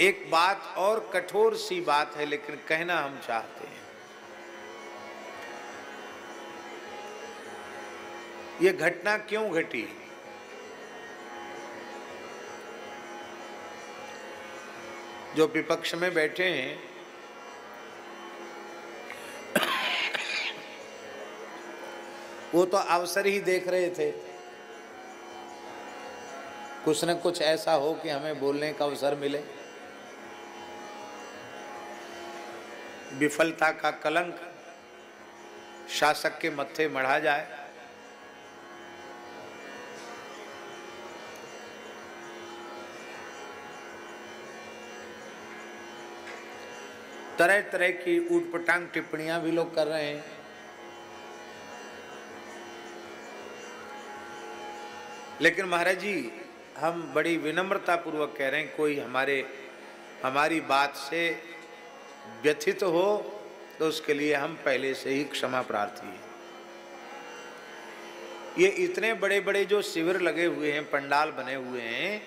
एक बात और कठोर सी बात है, लेकिन कहना हम चाहते हैं। ये घटना क्यों घटी? जो विपक्ष में बैठे हैं वो तो अवसर ही देख रहे थे, कुछ न कुछ ऐसा हो कि हमें बोलने का अवसर मिले। विफलता का कलंक शासक के मत्थे मढ़ा जाए। तरह तरह की ऊटपटांग टिप्पणियां भी लोग कर रहे हैं। लेकिन महाराज जी, हम बड़ी विनम्रता पूर्वक कह रहे हैं, कोई हमारी बात से व्यथित हो तो उसके लिए हम पहले से ही क्षमा प्रार्थी हैं। ये इतने बड़े बड़े जो शिविर लगे हुए हैं, पंडाल बने हुए हैं,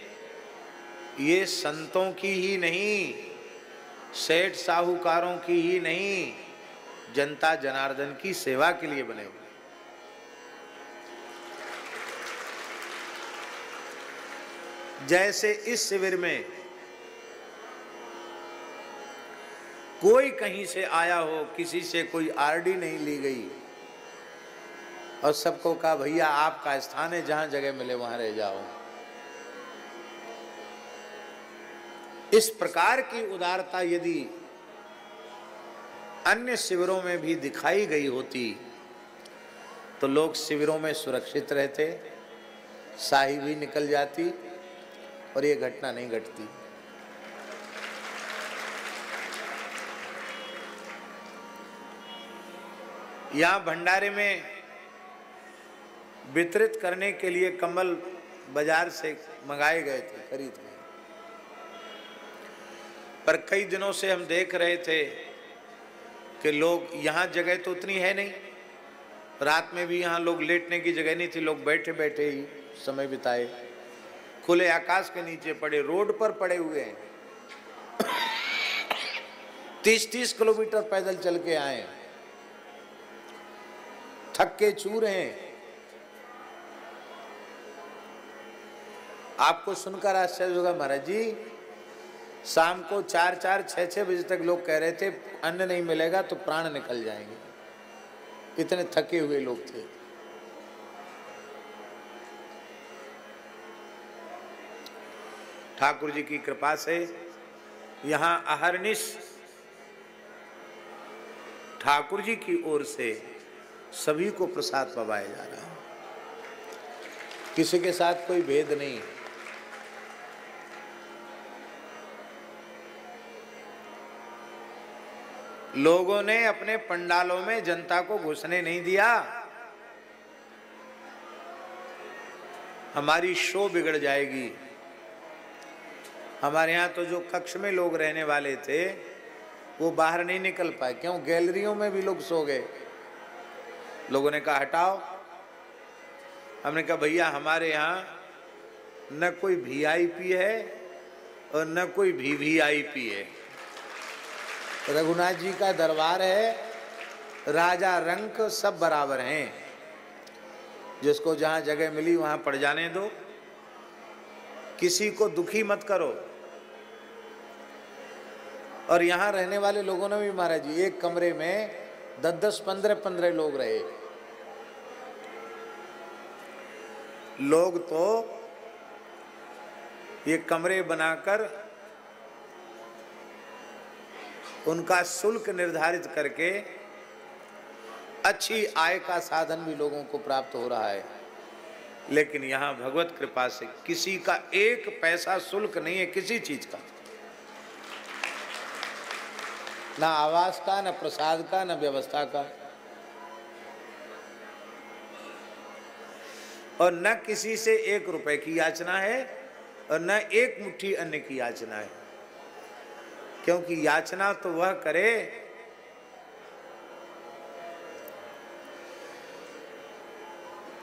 ये संतों की ही नहीं, सेठ साहूकारों की ही नहीं, जनता जनार्दन की सेवा के लिए बने हुए। जैसे इस शिविर में कोई कहीं से आया हो, किसी से कोई आरडी नहीं ली गई और सबको कहा भैया आपका स्थान है, जहां जगह मिले वहां रह जाओ। इस प्रकार की उदारता यदि अन्य शिविरों में भी दिखाई गई होती तो लोग शिविरों में सुरक्षित रहते, शाही भी निकल जाती और ये घटना नहीं घटती। यहां भंडारे में वितरित करने के लिए कंबल बाजार से मंगाए गए थे, खरीद गए, पर कई दिनों से हम देख रहे थे कि लोग, यहाँ जगह तो उतनी है नहीं, रात में भी यहाँ लोग लेटने की जगह नहीं थी, लोग बैठे बैठे ही समय बिताए, खुले आकाश के नीचे पड़े, रोड पर पड़े हुए हैं। 30-30 किलोमीटर पैदल चल के आए, थक के चूर हैं। आपको सुनकर आश्चर्य होगा महाराज जी, शाम को 4-4, 6-6 बजे तक लोग कह रहे थे अन्न नहीं मिलेगा तो प्राण निकल जाएंगे, इतने थके हुए लोग थे। ठाकुर जी की कृपा से यहां अहर्निश ठाकुर जी की ओर से सभी को प्रसाद पवाया जा रहा है, किसी के साथ कोई भेद नहीं। लोगों ने अपने पंडालों में जनता को घुसने नहीं दिया, हमारी शो बिगड़ जाएगी। हमारे यहाँ तो जो कक्ष में लोग रहने वाले थे वो बाहर नहीं निकल पाए, क्यों? गैलरियों में भी लोग सो गए। लोगों ने कहा हटाओ, हमने कहा भैया हमारे यहाँ न कोई वीआईपी है और न कोई वीवीआईपी है, रघुनाथ जी का दरबार है, राजा रंक सब बराबर हैं, जिसको जहां जगह मिली वहां पड़ जाने दो, किसी को दुखी मत करो। और यहां रहने वाले लोगों ने भी महाराज जी एक कमरे में 10-10, 15-15 लोग रहे। लोग तो ये कमरे बनाकर उनका शुल्क निर्धारित करके अच्छी आय का साधन भी लोगों को प्राप्त हो रहा है। लेकिन यहाँ भगवत कृपा से किसी का एक पैसा शुल्क नहीं है, किसी चीज का, ना आवास का, ना प्रसाद का, ना व्यवस्था का, और न किसी से 1 रुपए की याचना है और न एक मुट्ठी अन्न की याचना है। क्योंकि याचना तो वह करे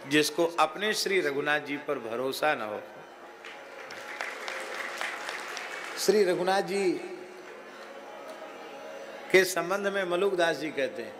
जिसको अपने श्री रघुनाथ जी पर भरोसा न हो। श्री रघुनाथ जी के संबंध में मलुकदास जी कहते हैं,